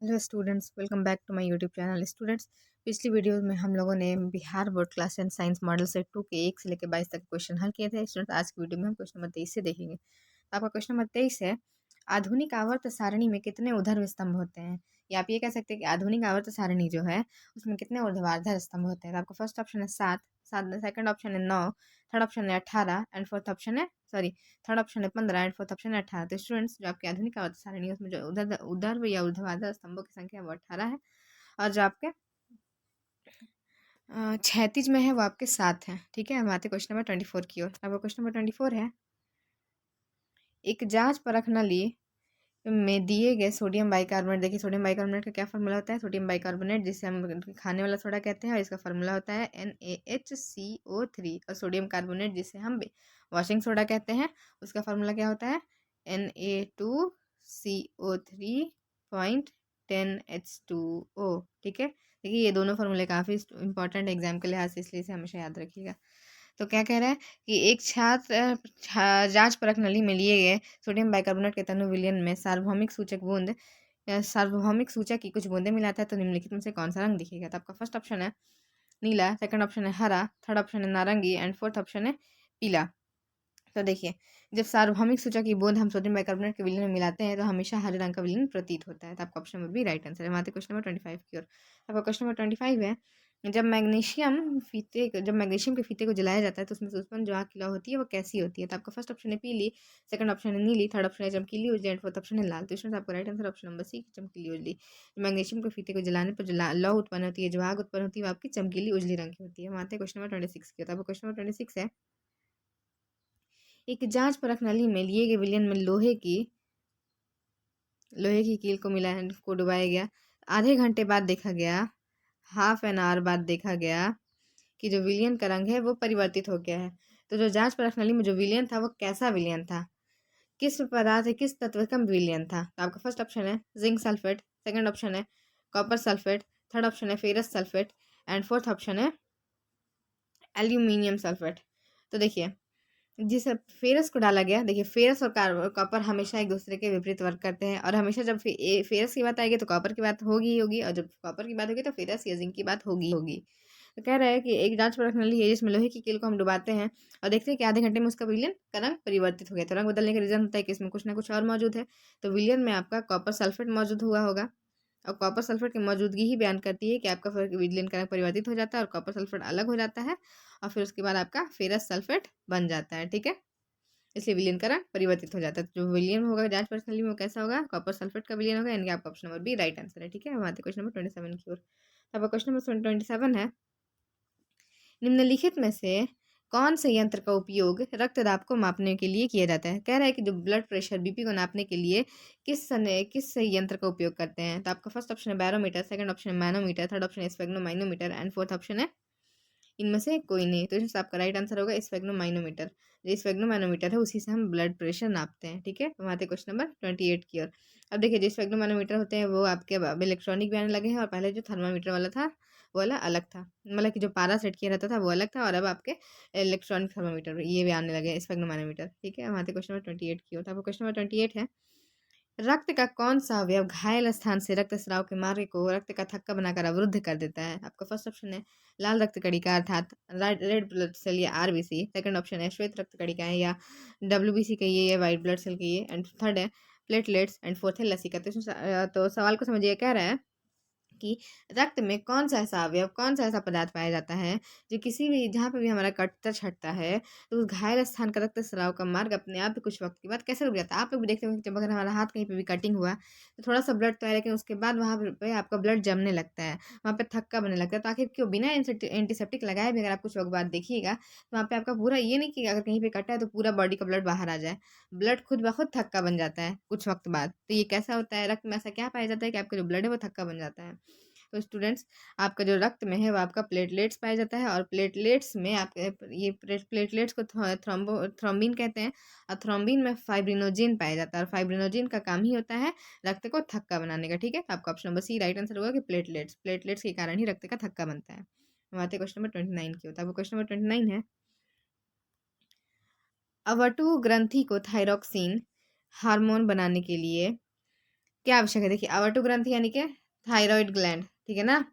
Hello students, welcome back to my YouTube channel. Students, पिछली video में हम लोगों ने Bihar board class 10 science model set 2 के 1 से लेकर 22 तक क्वेश्चन हल किए थे। स्टूडेंट्स, आज की वीडियो में हम क्वेश्चन नंबर 23 से देखेंगे। तो आपका क्वेश्चन नंबर 23 है, आधुनिक आवर्त सारणी में कितने ऊर्ध्वाधर स्तंभ होते हैं? या आप ये कह सकते हैं कि आधुनिक आवर्त सारणी जो है उसमें कितने ऊर्ध्वाधर स्तंभ होते हैं? तो आपका फर्स्ट ऑप्शन है 7, सेकंड ऑप्शन है 9, थर्ड ऑप्शन है 18 एंड फोर्थ ऑप्शन है थर्ड ऑप्शन है 15 एंड फोर्थ ऑप्शन है 18। तो स्टूडेंट्स, जो आपकी आधुनिक आवर्त सारणी है उसमें जो उधर उधर या ऊर्ध्वाधर स्तंभों की संख्या है वो 18 है, और जो आपके क्षैतिज में है वो आपके 7 हैं। ठीक है, हम आते क्वेश्चन नंबर 24 की ओर। अब क्वेश्चन नंबर 24 है, एक जांच परख नली में दिए गए सोडियम बाइकार्बोनेट। देखिए, सोडियम बाइकार्बोनेट का क्या फार्मूला होता है? सोडियम बाइकार्बोनेट, जिसे हम खाने वाला सोडा कहते हैं, और इसका फार्मूला होता है NaHCO3। और सोडियम कार्बोनेट, जिसे हम वॉशिंग सोडा कहते हैं, उसका फार्मूला क्या होता है? Na2CO3.10H2O। ठीक है, देखिए ये दोनों फार्मूले काफ़ी इंपॉर्टेंट एग्जाम के लिहाज से, इसलिए इसे हमेशा याद रखिएगा। तो क्या कह रहा है कि एक छात्र जांच परख नली में लिए गए सोडियम बाइकार्बोनेट के तनु विलयन में सार्वभौमिक सूचक बूंद या सार्वभौमिक सूचक की कुछ बूंदें मिलाता है, तो निम्नलिखित में से कौन सा रंग दिखेगा? तो आपका फर्स्ट ऑप्शन है नीला, सेकंड ऑप्शन है हरा, थर्ड ऑप्शन है नारंगी एंड फोर्थ ऑप्शन है पीला। तो देखिए, जब सार्वभौमिक सूचक की बूंद हम सोडियम बाइकार्बोनेट के विलयन में मिलाते हैं तो हमेशा हरे रंग का विलयन प्रतीत होता है। तो आपका option number B right answer है। हमारे क्वेश्चन नंबर 25 की ओर। आपका क्वेश्चन नंबर 25 है, जब मैग्नीशियम के फीते को जलाया जाता है तो उसमें से उत्पन्न जो आग की लौ होती है वो कैसी होती है? तो आपका फर्स्ट ऑप्शन है पीली, सेकंड ऑप्शन है नीली, थर्ड ऑप्शन है चमकीली उजली एंड फोर्थ ऑप्शन है लाल। तो इसमें से आपका right answer option number C, चमकीली उजली। मैग्नीशियम के फीते को जलाने पर जो लौ उत्पन्न होती है, जो आग उत्पन्न होती है, वो आपकी चमकीली उजली रंग की होती है। हमारे क्वेश्चन नंबर 26 की। तो क्वेश्चन नंबर 26 है, एक जांच परख नली में लिए गए विलयन में लोहे की कील को को डुबाया गया। आधे घंटे बाद देखा गया, हाफ एन आवर बाद देखा गया कि जो विलयन का रंग है वो परिवर्तित हो गया है। तो जो जांच परख नली में जो विलयन था वो कैसा विलयन था? किस पदार्थ है, किस तत्व का विलयन था? तो आपका फर्स्ट ऑप्शन है जिंक सल्फेट, सेकंड ऑप्शन है कॉपर सल्फेट, थर्ड ऑप्शन है ferrous sulphate and fourth option है एल्यूमिनियम सल्फेट। तो देखिए, जिस फेरस को डाला गया, देखिए फेरस और कॉपर हमेशा एक दूसरे के विपरीत वर्क करते हैं, और हमेशा जब फेरस की बात आएगी तो कॉपर की बात होगी ही होगी, और जब कॉपर की बात होगी तो फेरस या जिंक की बात होगी होगी। तो कह रहा है कि एक जांच परख नली है जिसमें लोहे की कील को हम डुबाते हैं और देखते हैं कि आधे घंटे में उसका विलयन का रंग परिवर्तित हो गया। तो रंग बदलने का रीजन होता है कि इसमें कुछ ना कुछ और मौजूद है। तो विलयन में आपका कॉपर सल्फेट मौजूद हुआ होगा, और कॉपर सल्फेट की मौजूदगी ही बयान करती है कि आपका विलयन का रंग परिवर्तित हो जाता है और कॉपर सल्फेट अलग हो जाता है, और फिर उसके बाद आपका फेरस सल्फेट बन जाता है। ठीक है, इसलिए विलयन का रंग परिवर्तित हो जाता है। तो जो विलयन होगा जांच पर्सनली में वो कैसा होगा? कॉपर सल्फेट का विलयन होगा, यानी कि आपका option number B right answer है। ठीक है, हम आते क्वेश्चन नंबर 27 की ओर। अब क्वेश्चन नंबर 27 है, निम्नलिखित में से कौन से यंत्र का उपयोग रक्तदाब को मापने के लिए किया जाता है? कह रहा है कि जो ब्लड प्रेशर बीपी को नापने के लिए किस यंत्र का उपयोग करते हैं? तो आपका फर्स्ट ऑप्शन है बैरोमीटर, सेकंड ऑप्शन है मैनोमीटर, थर्ड ऑप्शन है स्फेग्नोमाइनोमीटर एंड फोर्थ ऑप्शन है इनमें से कोई नहीं। तो इसमें आपका राइट आंसर होगा स्फेग्नोमाइनोमीटर। जो स्फेग्नोमाइनोमीटर है उसी से हम ब्लड प्रेशर नापते हैं। ठीक है, तो हम आते हैं क्वेश्चन नंबर 28 की ओर। अब देखिए, जो स्फेग्नोमाइनोमीटर होते हैं वो आपके अब इलेक्ट्रॉनिक भी आने लगे हैं, और पहले जो थर्मामीटर वाला था वो वाला अलग था, मतलब कि जो पारा सेट किया रहता था वो अलग था, और अब आपके इलेक्ट्रॉनिक थर्मामीटर ये भी आने लगे स्फेग्नोमाइनोमीटर। ठीक है, हम आते हैं क्वेश्चन नंबर 28 की ओर। तो आपका क्वेश्चन नंबर 28 है, रक्त का कौन सा अवयव घायल स्थान से रक्त स्राव के मार्ग को रक्त का थक्का बनाकर अवरुद्ध कर देता है? आपका फर्स्ट ऑप्शन है लाल रक्त कणिका अर्थात रेड ब्लड सेल या आरबीसी, सेकंड ऑप्शन है श्वेत रक्त कणिका है या डब्ल्यूबीसी कहिए या व्हाइट ब्लड सेल कहिए, एंड थर्ड है प्लेटलेट्स एंड फोर्थ है लसिका। तो सवाल को समझिए, कह रहा है कि रक्त में कौन सा ऐसा अवयव, कौन सा ऐसा पदार्थ पाया जाता है जो किसी भी जहाँ पे भी हमारा टच हटता है तो उस घायल स्थान का रक्त स्राव का मार्ग अपने आप ही कुछ वक्त के बाद कैसे रुक जाता है? आप लोग भी देखते होंगे कि जब अगर हमारा हाथ कहीं पे भी कटिंग हुआ तो थोड़ा सा ब्लड तो है, लेकिन उसके बाद वहाँ पे आपका ब्लड जमने लगता है, वहाँ पे थक्का बनने लगता है। तो आखिर क्यों? बिना एंटीसेप्टिक लगाए भी अगर आप कुछ वक्त बाद देखिएगा तो वहाँ पे आपका पूरा ये नहीं कि अगर कहीं पे कटा है तो पूरा बॉडी का ब्लड बाहर आ जाए, ब्लड खुद ब खुद थक्का बन जाता है कुछ वक्त बाद। तो ये कैसा होता है? रक्त में ऐसा क्या पाया जाता है कि आपका जो ब्लड है वो थक्का बन जाता है? तो स्टूडेंट्स, आपका जो रक्त में है वो आपका प्लेटलेट्स पाया जाता है, और प्लेटलेट्स में आपके ये प्लेटलेट्स को थ्रोम्बिन कहते हैं, और थ्रोम्बिन में फाइब्रिनोजेन पाया जाता है, और फाइब्रिनोजेन का काम ही होता है रक्त को थक्का बनाने का। ठीक है, तो आपका option number C right answer होगा कि प्लेटलेट्स के कारण ही रक्त का थक्का बनता है। हम आते हैं क्वेश्चन नंबर 29 की होता है। वो क्वेश्चन नंबर 29 है, अवटु ग्रंथि को थायरॉक्सिन हार्मोन बनाने के लिए क्या आवश्यक है? देखिए अवटु ग्रंथि यानी कि थायराइड ग्लैंड, ठीक है ना?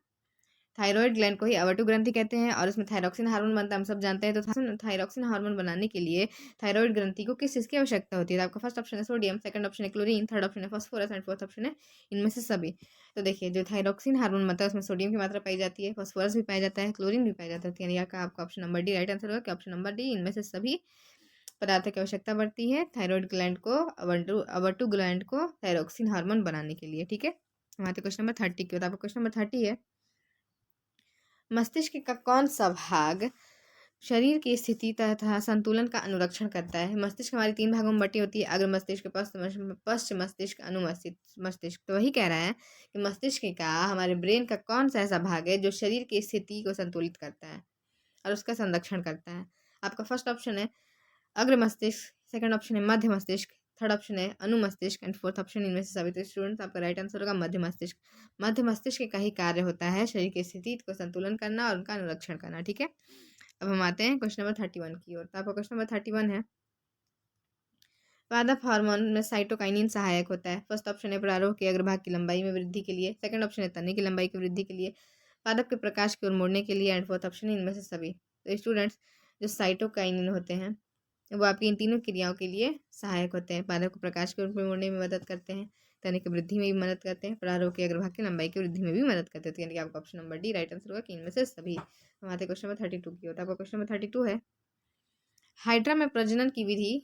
थायराइड ग्लैंड को ही अवटु ग्रंथि कहते हैं और उसमें थायरॉक्सिन हार्मोन बनता है, हम सब जानते हैं। तो थायरॉक्सिन हार्मोन बनाने के लिए थायराइड ग्रंथि को किस चीज़ की आवश्यकता होती है? तो आपका फर्स्ट ऑप्शन है सोडियम, सेकंड ऑप्शन है क्लोरीन, थर्ड ऑप्शन है फास्फोरस एंड फोर्थ ऑप्शन है इनमें से सभी। तो देखिए जो थायरॉक्सिन हार्मोन बनता है उसमें सोडियम की मात्रा पाई जाती है, फास्फोरस भी पाया जाता है, क्लोरीन भी पाया जाता है। यानी आपका option number D right answer होगा कि ऑप्शन नंबर डी इनमें से सभी पदार्थों की आवश्यकता पड़ती है थायराइड ग्लैंड को, अवटु ग्लैंड को थायरॉक्सिन हार्मोन बनाने के लिए, ठीक है। हमारे क्वेश्चन नंबर 30 की होता है। आपका क्वेश्चन नंबर 30 है, मस्तिष्क का कौन सा भाग शरीर की स्थिति तथा संतुलन का अनुरक्षण करता है? मस्तिष्क हमारी 3 भागों में बटी होती है, अग्र मस्तिष्क, पश्च मस्तिष्क, मस्तिष्क। तो वही कह रहा है कि मस्तिष्क का हमारे ब्रेन का कौन सा ऐसा भाग है जो शरीर की स्थिति को संतुलित करता है और उसका संरक्षण करता है? आपका फर्स्ट ऑप्शन है अग्र मस्तिष्क, सेकंड ऑप्शन है मध्य मस्तिष्क, थर्ड ऑप्शन है अनुमस्तिष्क एंड फोर्थ ऑप्शन इनमें से सभी। तो स्टूडेंट्स आपका राइट आंसर होगा मध्य मस्तिष्क। मध्य मस्तिष्क का ही कार्य होता है शरीर की स्थिति को संतुलन करना और उनका अनुरक्षण करना, ठीक है। अब हम आते हैं क्वेश्चन नंबर 31 की ओर। तो आपका क्वेश्चन नंबर 31 है, पादप हार्मोन में साइटोकाइनिन सहायक होता है। फर्स्ट ऑप्शन है प्रारूह के अग्रभाग की लंबाई में वृद्धि के लिए, सेकंड ऑप्शन है तने की लंबाई की वृद्धि के लिए, पादप के प्रकाश की ओर मोड़ने के लिए एंड फोर्थ ऑप्शन है इनमें से सभी। तो स्टूडेंट्स जो साइटोकाइनिन होते हैं वो आपकी इन तीनों क्रियाओं के लिए सहायक होते हैं। पादप को प्रकाश के रूप में मोड़ने में मदद करते हैं, तने की वृद्धि में भी मदद करते हैं, प्रारूह के अग्रभाग की लंबाई की वृद्धि में भी मदद करते हैं। तो यानी कि आपका option number D right answer होगा कि इनमें से सभी। हमारे क्वेश्चन नंबर 32 की होता है। आपका क्वेश्चन नंबर 32 है, हाइड्रा में प्रजनन की विधि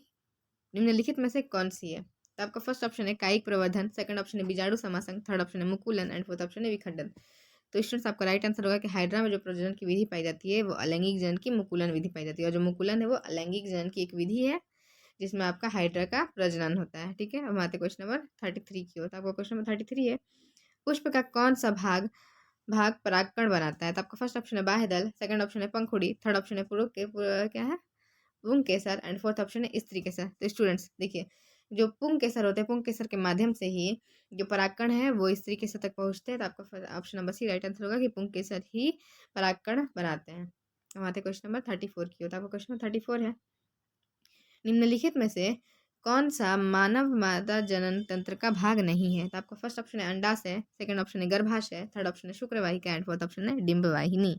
निम्नलिखित में से कौन सी है? तो आपका फर्स्ट ऑप्शन है कायिक प्रवर्धन, सेकंड ऑप्शन है बीजाणु समासंग, थर्ड ऑप्शन है मुकुलन एंड फोर्थ ऑप्शन है विखंडन। तो स्टूडेंट्स आपका राइट आंसर होगा कि हाइड्रा में जो प्रजनन की विधि पाई जाती है वो अलैंगिक जनन की मुकुलन विधि पाई जाती है, और जो मुकुलन है वो अलैंगिक जनन की एक विधि है जिसमें आपका हाइड्रा का प्रजनन होता है, ठीक है। अब आते क्वेश्चन नंबर 33 की ओर। आपका क्वेश्चन नंबर 33 है, पुष्प का कौन सा भाग भाग परागकण बनाता है? तो आपका फर्स्ट ऑप्शन है बाह्य दल, सेकंड ऑप्शन है पंखुड़ी, थर्ड ऑप्शन है क्या है पुंग केसर एंड फोर्थ ऑप्शन है स्त्री केसर। तो स्टूडेंट्स देखिए जो पुंग केसर होते हैं, पुंग केसर के माध्यम से ही जो परागकण है वो स्त्री केसर तक पहुंचते हैं। तो आपका option number C right answer होगा कि पुंग केसर ही परागकण बनाते हैं। हमारे क्वेश्चन नंबर 34 की होता है। आपका क्वेश्चन नंबर 34 है, निम्नलिखित में से कौन सा मानव मादा जनन तंत्र का भाग नहीं है? तो आपका फर्स्ट ऑप्शन है अंडाशय, सेकंड ऑप्शन है गर्भाशय, थर्ड ऑप्शन है शुक्रवाहिका एंड फोर्थ ऑप्शन है डिंबवाहिनी,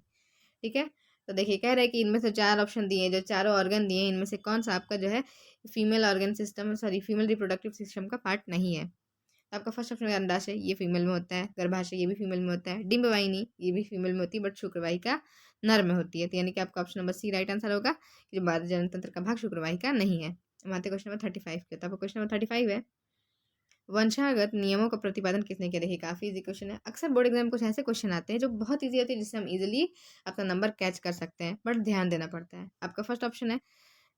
ठीक है। तो देखिए कह रहे हैं कि इनमें से 4 ऑप्शन दिए हैं, जो चारों ऑर्गन दिए हैं इनमें से कौन सा आपका जो है female organ system, sorry female reproductive system का पार्ट नहीं है? तो आपका फर्स्ट ऑप्शन है अंडाशय, ये फीमेल में होता है, गर्भाशय ये भी फीमेल में होता है, डिंबवाहिनी ये भी फीमेल में होती है बट शुक्रवाहिका नर में होती है। तो यानी कि आपका option number C right answer होगा कि जो मादा जनन तंत्र का भाग शुक्रवाहिका नहीं है। हमारे क्वेश्चन नंबर 35 के होता है। क्वेश्चन नंबर 35 है, वंशागत नियमों का प्रतिपादन किसने किया? देखिए काफी इजी क्वेश्चन है। अक्सर बोर्ड एग्जाम में कुछ ऐसे क्वेश्चन आते हैं जो बहुत इजी होते हैं जिससे हम इजीली अपना नंबर कैच कर सकते हैं, बट ध्यान देना पड़ता है। आपका फर्स्ट ऑप्शन है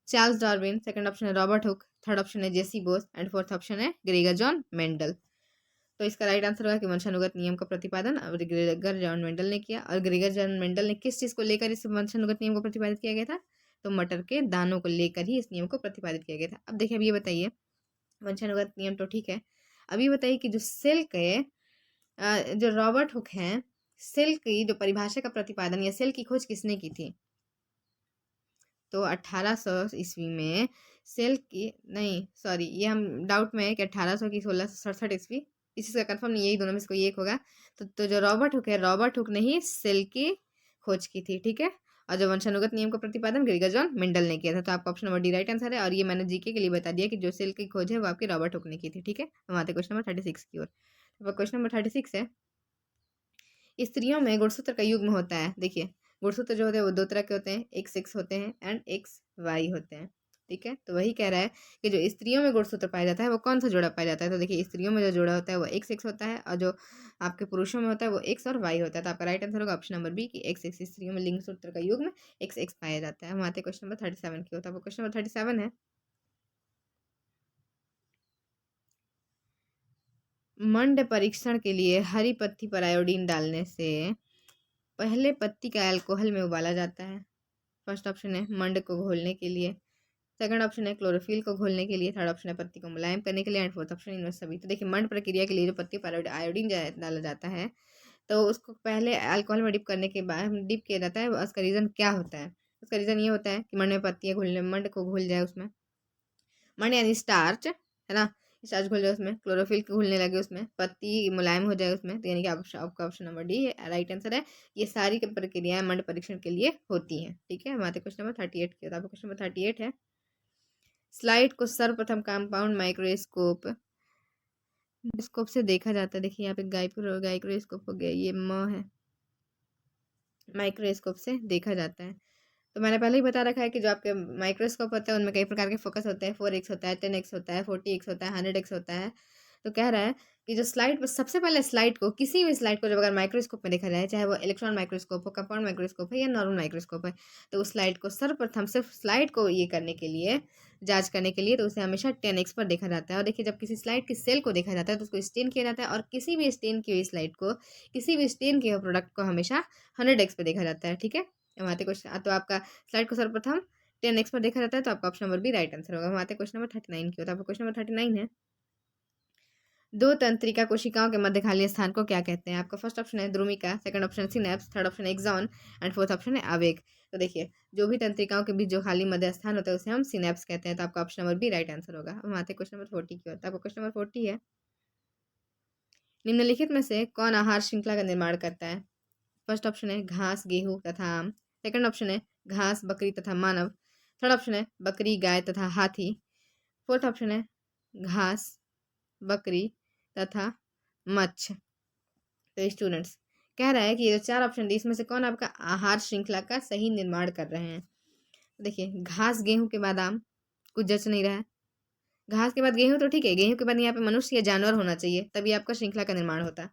चार्ल्स डार्विन, सेकंड ऑप्शन है रॉबर्ट हुक, थर्ड ऑप्शन है जेसी बोस एंड फोर्थ ऑप्शन है ग्रेगर जॉन मेंडल। तो इसका राइट आंसर होगा कि वंशानुगत नियम का प्रतिपादन और ग्रेगर जॉन मेंडल ने किया। और ग्रेगर जॉन मेंडल ने किस चीज को लेकर इस वंशानुगत नियम को प्रतिपादित किया गया था? तो मटर के दानों को लेकर ही इस नियम को प्रतिपादित किया गया था। अब देखिए अब ये बताइए, वंशानुगत नियम तो ठीक है, अभी बताइए कि जो सेल के जो रॉबर्ट हुक हैं, सेल की जो परिभाषा का प्रतिपादन या सेल की खोज किसने की थी? तो 1800 ईस्वी में सेल की, नहीं सॉरी ये हम डाउट में है कि 1800 की 1667 ईस्वी, इसी का कंफर्म नहीं, यही दोनों में से कोई एक होगा। तो जो रॉबर्ट हुक है, रॉबर्ट हुक ने ही सेल की खोज की थी, ठीक है। और जो वंशानुगत नियम का प्रतिपादन ग्रेगर जॉन मेंडल ने किया था। तो आपका option number D right answer है, और ये मैंने जीके के लिए बता दिया कि जो सेल की खोज है वो आपकी रॉबर्ट हुक ने की थी, ठीक है। हम आते क्वेश्चन नंबर 36 की ओर। क्वेश्चन नंबर 36 है, स्त्रियों में गुणसूत्र का युग्म होता है। देखिए गुणसूत्र जो होते हैं वो 2 तरह के होते हैं, एक्स एक्स होते हैं एंड एक्स वाई होते हैं, ठीक है। तो वही कह रहा है कि जो स्त्रियों में गुणसूत्र पाया जाता है वो कौन सा जोड़ा पाया जाता है? तो देखिए स्त्रियों में जो जोड़ा होता है वो एक्स एक्स होता है, और जो आपके पुरुषों में होता है वो एक्स और वाई होता है। तो आपका राइट आंसर होगा ऑप्शन नंबर बी कि एक्स एक्स, स्त्रियों में लिंग सूत्र का युग्म एक्स एक्स पाया जाता है। हम आते हैं क्वेश्चन नंबर 37 की होता है। क्वेश्चन नंबर 37 है, मंड परीक्षण के लिए हरी पत्ती पर आयोडीन डालने से पहले पत्ती का अल्कोहल में उबाला जाता है। फर्स्ट ऑप्शन है मंड को घोलने के लिए, सेकंड ऑप्शन है क्लोरोफिल को घोलने के लिए, थर्ड ऑप्शन है पत्ती को मुलायम करने के लिए एंड फोर्थ ऑप्शन इनमें सभी। तो देखिए मंड प्रक्रिया के लिए जो पत्ती पर आयोडीन डाला जाता है तो उसको पहले अल्कोहल में डिप करने के बाद डिप किया जाता है। उसका रीज़न क्या होता है? उसका रीज़न ये होता है कि मंड में पत्तियाँ घुलने, मंड को घुल जाए उसमें, मंड यानी स्टार्च है ना, स्टार्च घुल जाए उसमें, क्लोरोफिल घुलने लगे उसमें, पत्ती मुलायम हो जाए उसमें, तो यानी कि आपका option number D right answer है। ये सारी प्रक्रियाएं मंड परीक्षण के लिए होती हैं। ठीक है, हमारे क्वेश्चन नंबर 38 की होता है। क्वेश्चन नंबर 38 है, स्लाइड को सर्वप्रथम कंपाउंड माइक्रोस्कोप स्कोप से देखा जाता है। देखिए यहाँ पे गाइक्रोस्कोप हो गया, ये है, माइक्रोस्कोप से देखा जाता है। तो मैंने पहले ही बता रखा है कि जो आपके माइक्रोस्कोप होते हैं उनमें कई प्रकार के फोकस होते हैं, 4x होता है, 10x होता है, 40x होता है, 100x होता है। तो कह रहा है कि जो स्लाइड पर सबसे पहले स्लाइड को, किसी भी स्लाइड को जब अगर माइक्रोस्कोप में देखा जाए, चाहे वो इलेक्ट्रॉन माइक्रोस्कोप हो, कंपाउंड माइक्रोस्कोप है या नॉर्मल माइक्रोस्कोप है, तो उस स्लाइड को सर्वप्रथम सिर्फ स्लाइड को ये करने के लिए, जांच करने के लिए, तो उसे हमेशा 10x पर देखा जाता है। और देखिए जब किसी स्लाइड की सेल को देखा जाता है तो उसको स्टेन किया जाता है, और किसी भी स्टेन की हुई स्लाइड को, किसी भी स्टेन किए हुए प्रोडक्ट को हमेशा 100x पर देखा जाता है। ठीक है, हमारे क्वेश्चन तो आपका स्लाइड को सर्वप्रथम 10x पर देखा जाता है, तो आपका option number B right answer होगा। हमारे क्वेश्चन नंबर 39 की होता है। आपका क्वेश्चन नंबर 39 है, दो तंत्रिका कोशिकाओं के मध्य खाली स्थान को क्या कहते हैं? आपका फर्स्ट ऑप्शन है ध्रुमिका, second option synapse, third option axon and fourth option है आवेग। तो देखिए जो भी तंत्रिकाओं के बीच जो खाली मध्य स्थान होता है उसे हम सिनेप्स कहते हैं। तो आपका option number B right answer होगा। हम आते हैं क्वेश्चन नंबर 40 की होता है। आपका क्वेश्चन नंबर 40 है, निम्नलिखित में से कौन आहार श्रृंखला का निर्माण करता है? फर्स्ट ऑप्शन है घास, गेहूं तथा आम, सेकंड ऑप्शन है घास, बकरी तथा मानव, थर्ड ऑप्शन है बकरी, गाय तथा हाथी, फोर्थ ऑप्शन है घास, बकरी तथा मच्छ। तो स्टूडेंट्स कह रहा है कि ये जो चार ऑप्शन दिए इसमें से कौन आपका आहार श्रृंखला का सही निर्माण कर रहे हैं? देखिए घास गेहूं के बाद आम, कुछ जच नहीं रहा है। घास के बाद गेहूं तो ठीक है, गेहूं के बाद यहाँ पे मनुष्य या जानवर होना चाहिए, तभी आपका श्रृंखला का निर्माण होता है।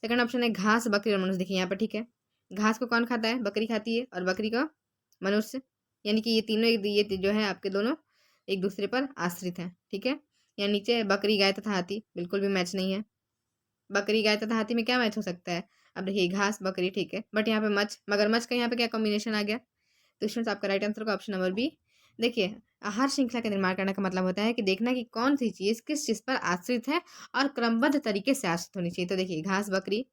सेकंड ऑप्शन है घास, बकरी और मनुष्य। देखिए यहाँ पे ठीक है, घास को कौन खाता है? बकरी खाती है, और बकरी को मनुष्य, यानी कि ये तीनों ये जो है आपके दोनों एक दूसरे पर आश्रित हैं। ठीक है, या नीचे बकरी, गाय तथा हाथी, बिल्कुल भी मैच नहीं है। बकरी, गाय तथा हाथी में क्या मैच हो सकता है? अब देखिए घास, बकरी ठीक है, बट यहाँ पे मगरमच्छ का यहाँ पे क्या कॉम्बिनेशन आ गया? तो स्टूडेंट्स आपका राइट आंसर का ऑप्शन नंबर बी। देखिए आहार श्रृंखला का निर्माण करने का मतलब होता है कि देखना कि कौन सी चीज़ किस चीज़ पर आश्रित है और क्रमबद्ध तरीके से आश्रित होनी चाहिए। तो देखिए घास, बकरी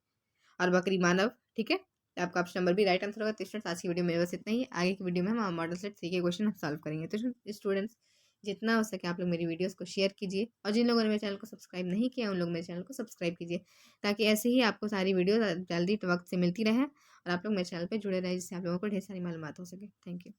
और बकरी मानव। ठीक है, तो आपका option number B right answer होगा। तो स्टूडेंट्स आज की वीडियो में बस इतना ही। आगे की वीडियो में हम मॉडल सेट सी के क्वेश्चन हम सॉल्व करेंगे। तो स्टूडेंट्स जितना हो सके आप लोग मेरी वीडियोस को शेयर कीजिए, और जिन लोगों ने मेरे चैनल को सब्सक्राइब नहीं किया उन लोग मेरे चैनल को सब्सक्राइब कीजिए, ताकि ऐसे ही आपको सारी वीडियो जल्दी वक्त से मिलती रहे और आप लोग मेरे चैनल पर जुड़े रहे, जिससे आप लोगों को ढेर सारी मालूमात हो सके। Thank you.